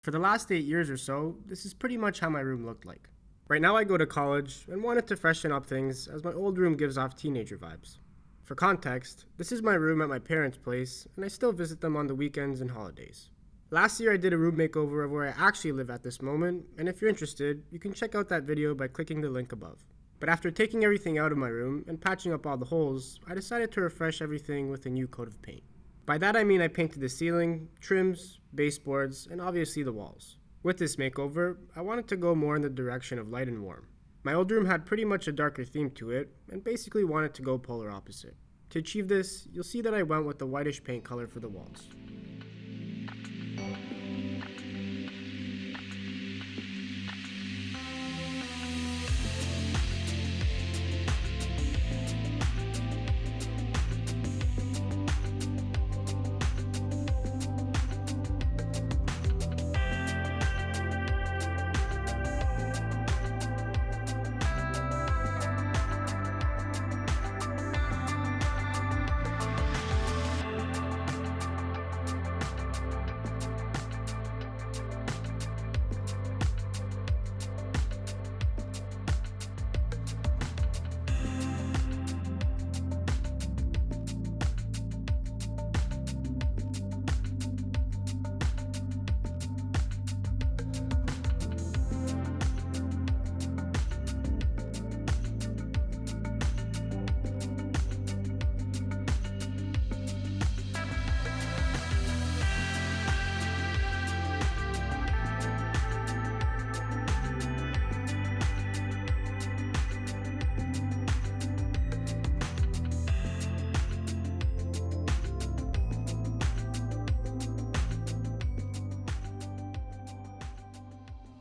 For the last 8 years or so, this is pretty much how my room looked like. Right now I go to college and wanted to freshen up things as my old room gives off teenager vibes. For context, this is my room at my parents' place and I still visit them on the weekends and holidays. Last year I did a room makeover of where I actually live at this moment, and if you're interested, you can check out that video by clicking the link above. But after taking everything out of my room and patching up all the holes, I decided to refresh everything with a new coat of paint. By that I mean I painted the ceiling, trims, baseboards, and obviously the walls. With this makeover, I wanted to go more in the direction of light and warm. My old room had pretty much a darker theme to it, and basically wanted to go polar opposite. To achieve this, you'll see that I went with the whitish paint color for the walls.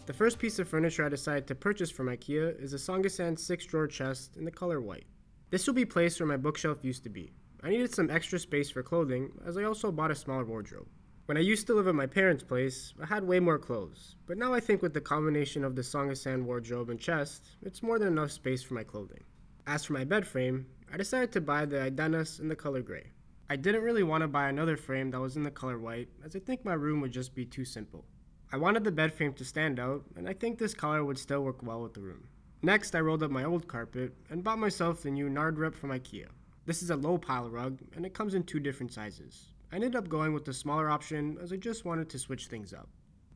The first piece of furniture I decided to purchase from IKEA is a Songesand 6-drawer chest in the color white. This will be placed where my bookshelf used to be. I needed some extra space for clothing, as I also bought a smaller wardrobe. When I used to live at my parents' place, I had way more clothes, but now I think with the combination of the Songesand wardrobe and chest, it's more than enough space for my clothing. As for my bed frame, I decided to buy the Idanas in the color gray. I didn't really want to buy another frame that was in the color white, as I think my room would just be too simple. I wanted the bed frame to stand out, and I think this color would still work well with the room. Next, I rolled up my old carpet and bought myself the new Nardrep from IKEA. This is a low pile rug, and it comes in 2 different sizes. I ended up going with the smaller option as I just wanted to switch things up.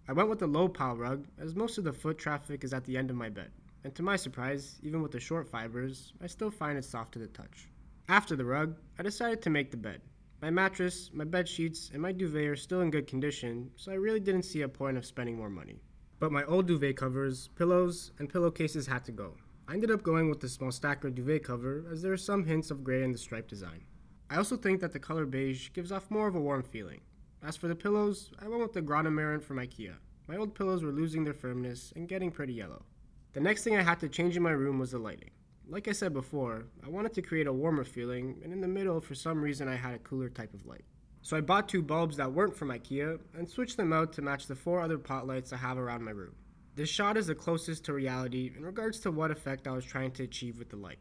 I went with the low pile rug as most of the foot traffic is at the end of my bed, and to my surprise, even with the short fibers, I still find it soft to the touch. After the rug, I decided to make the bed. My mattress, my bed sheets, and my duvet are still in good condition, so I really didn't see a point of spending more money. But my old duvet covers, pillows, and pillowcases had to go. I ended up going with the Smalstakra duvet cover as there are some hints of gray in the stripe design. I also think that the color beige gives off more of a warm feeling. As for the pillows, I went with the Gronamarant from IKEA. My old pillows were losing their firmness and getting pretty yellow. The next thing I had to change in my room was the lighting. Like I said before, I wanted to create a warmer feeling, and in the middle, for some reason, I had a cooler type of light. So I bought 2 bulbs that weren't from IKEA and switched them out to match the 4 other pot lights I have around my room. This shot is the closest to reality in regards to what effect I was trying to achieve with the light.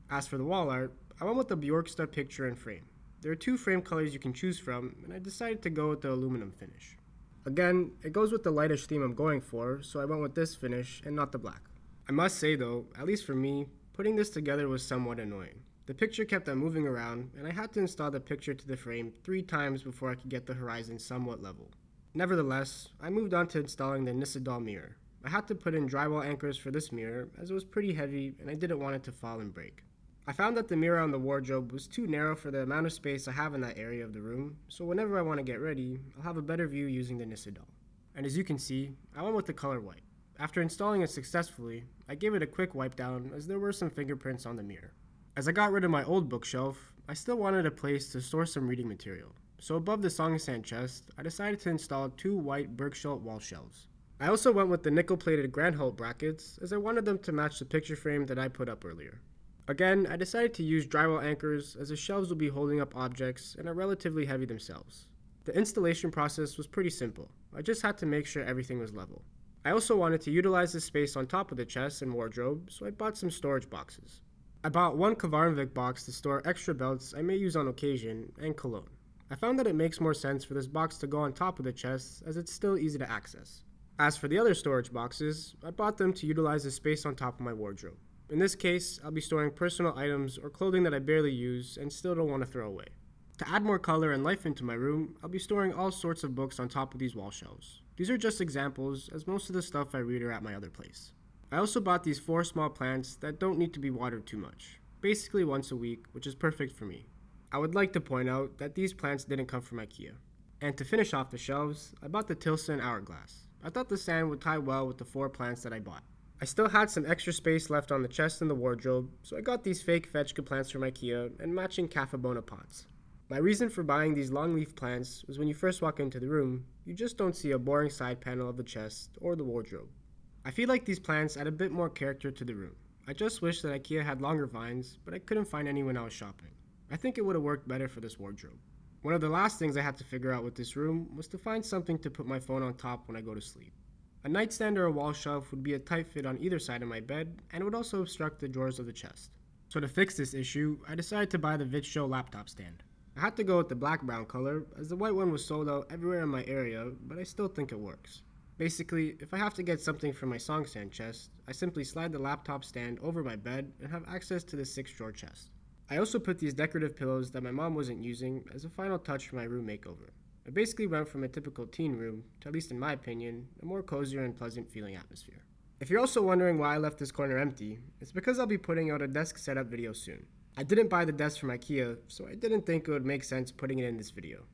As for the wall art, I went with the Bjorksta picture and frame. There are 2 frame colors you can choose from, and I decided to go with the aluminum finish. Again, it goes with the lightish theme I'm going for, so I went with this finish and not the black. I must say though, at least for me, putting this together was somewhat annoying. The picture kept on moving around, and I had to install the picture to the frame 3 times before I could get the horizon somewhat level. Nevertheless, I moved on to installing the Nissadal mirror. I had to put in drywall anchors for this mirror as it was pretty heavy and I didn't want it to fall and break. I found that the mirror on the wardrobe was too narrow for the amount of space I have in that area of the room, so whenever I want to get ready, I'll have a better view using the Nissadal. And as you can see, I went with the color white. After installing it successfully, I gave it a quick wipe down as there were some fingerprints on the mirror. As I got rid of my old bookshelf, I still wanted a place to store some reading material, so above the Songesand chest, I decided to install 2 white Bergshult wall shelves. I also went with the nickel-plated Granhult brackets as I wanted them to match the picture frame that I put up earlier. Again, I decided to use drywall anchors as the shelves will be holding up objects and are relatively heavy themselves. The installation process was pretty simple. I just had to make sure everything was level. I also wanted to utilize the space on top of the chest and wardrobe, so I bought some storage boxes. I bought 1 Kvarnvik box to store extra belts I may use on occasion, and cologne. I found that it makes more sense for this box to go on top of the chest as it's still easy to access. As for the other storage boxes, I bought them to utilize the space on top of my wardrobe. In this case, I'll be storing personal items or clothing that I barely use and still don't want to throw away. To add more color and life into my room, I'll be storing all sorts of books on top of these wall shelves. These are just examples, as most of the stuff I read are at my other place. I also bought these 4 small plants that don't need to be watered too much, basically once a week, which is perfect for me. I would like to point out that these plants didn't come from IKEA. And to finish off the shelves, I bought the Tilson hourglass. I thought the sand would tie well with the 4 plants that I bought. I still had some extra space left on the chest and the wardrobe, so I got these fake Vittsjo plants from IKEA and matching Cafabona pots. My reason for buying these long leaf plants was when you first walk into the room, you just don't see a boring side panel of the chest or the wardrobe. I feel like these plants add a bit more character to the room. I just wish that IKEA had longer vines, but I couldn't find any when I was shopping. I think it would have worked better for this wardrobe. One of the last things I had to figure out with this room was to find something to put my phone on top when I go to sleep. A nightstand or a wall shelf would be a tight fit on either side of my bed and would also obstruct the drawers of the chest. So to fix this issue, I decided to buy the Vittsjo laptop stand. I had to go with the black-brown color as the white one was sold out everywhere in my area, but I still think it works. Basically, if I have to get something from my Songesand chest, I simply slide the laptop stand over my bed and have access to the 6-drawer chest. I also put these decorative pillows that my mom wasn't using as a final touch for my room makeover. It basically went from a typical teen room to, at least in my opinion, a more cozier and pleasant feeling atmosphere. If you're also wondering why I left this corner empty, it's because I'll be putting out a desk setup video soon. I didn't buy the desk from IKEA, so I didn't think it would make sense putting it in this video.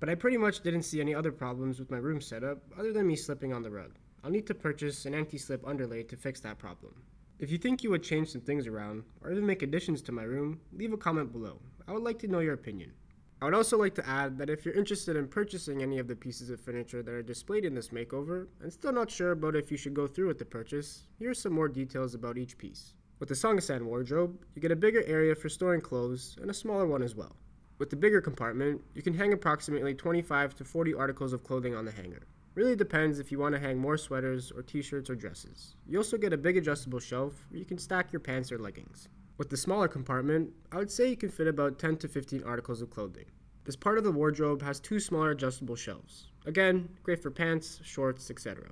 But I pretty much didn't see any other problems with my room setup other than me slipping on the rug. I'll need to purchase an anti-slip underlay to fix that problem. If you think you would change some things around, or even make additions to my room, leave a comment below. I would like to know your opinion. I would also like to add that if you're interested in purchasing any of the pieces of furniture that are displayed in this makeover, and still not sure about if you should go through with the purchase, here are some more details about each piece. With the Songesand wardrobe, you get a bigger area for storing clothes, and a smaller one as well. With the bigger compartment, you can hang approximately 25 to 40 articles of clothing on the hanger. Really depends if you want to hang more sweaters or t-shirts or dresses. You also get a big adjustable shelf where you can stack your pants or leggings. With the smaller compartment, I would say you can fit about 10 to 15 articles of clothing. This part of the wardrobe has 2 smaller adjustable shelves. Again, great for pants, shorts, etc.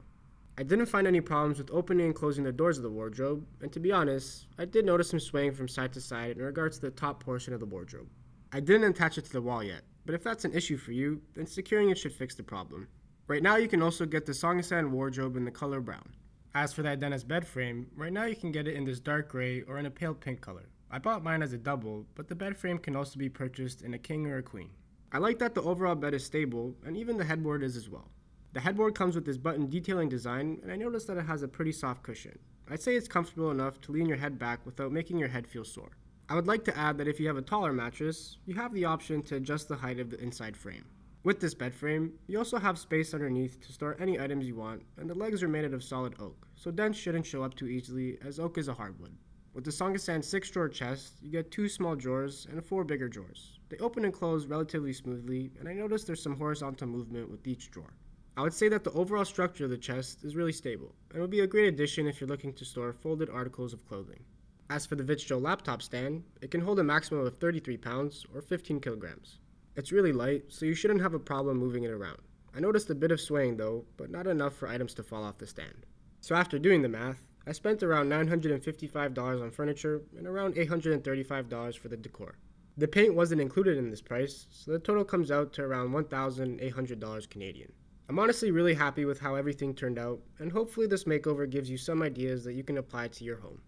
I didn't find any problems with opening and closing the doors of the wardrobe, and to be honest, I did notice some swaying from side to side in regards to the top portion of the wardrobe. I didn't attach it to the wall yet, but if that's an issue for you, then securing it should fix the problem. Right now you can also get the Songesand wardrobe in the color brown. As for the Idanas bed frame, right now you can get it in this dark gray or in a pale pink color. I bought mine as a double, but the bed frame can also be purchased in a king or a queen. I like that the overall bed is stable, and even the headboard is as well. The headboard comes with this button detailing design, and I noticed that it has a pretty soft cushion. I'd say it's comfortable enough to lean your head back without making your head feel sore. I would like to add that if you have a taller mattress, you have the option to adjust the height of the inside frame. With this bed frame, you also have space underneath to store any items you want, and the legs are made out of solid oak, so dents shouldn't show up too easily as oak is a hardwood. With the Songesand 6-drawer chest, you get 2 small drawers and 4 bigger drawers. They open and close relatively smoothly, and I noticed there's some horizontal movement with each drawer. I would say that the overall structure of the chest is really stable, and will be a great addition if you're looking to store folded articles of clothing. As for the Vittsjo laptop stand, it can hold a maximum of 33 pounds or 15 kilograms. It's really light, so you shouldn't have a problem moving it around. I noticed a bit of swaying though, but not enough for items to fall off the stand. So after doing the math, I spent around $955 on furniture and around $835 for the decor. The paint wasn't included in this price, so the total comes out to around $1,800 Canadian. I'm honestly really happy with how everything turned out, and hopefully this makeover gives you some ideas that you can apply to your home.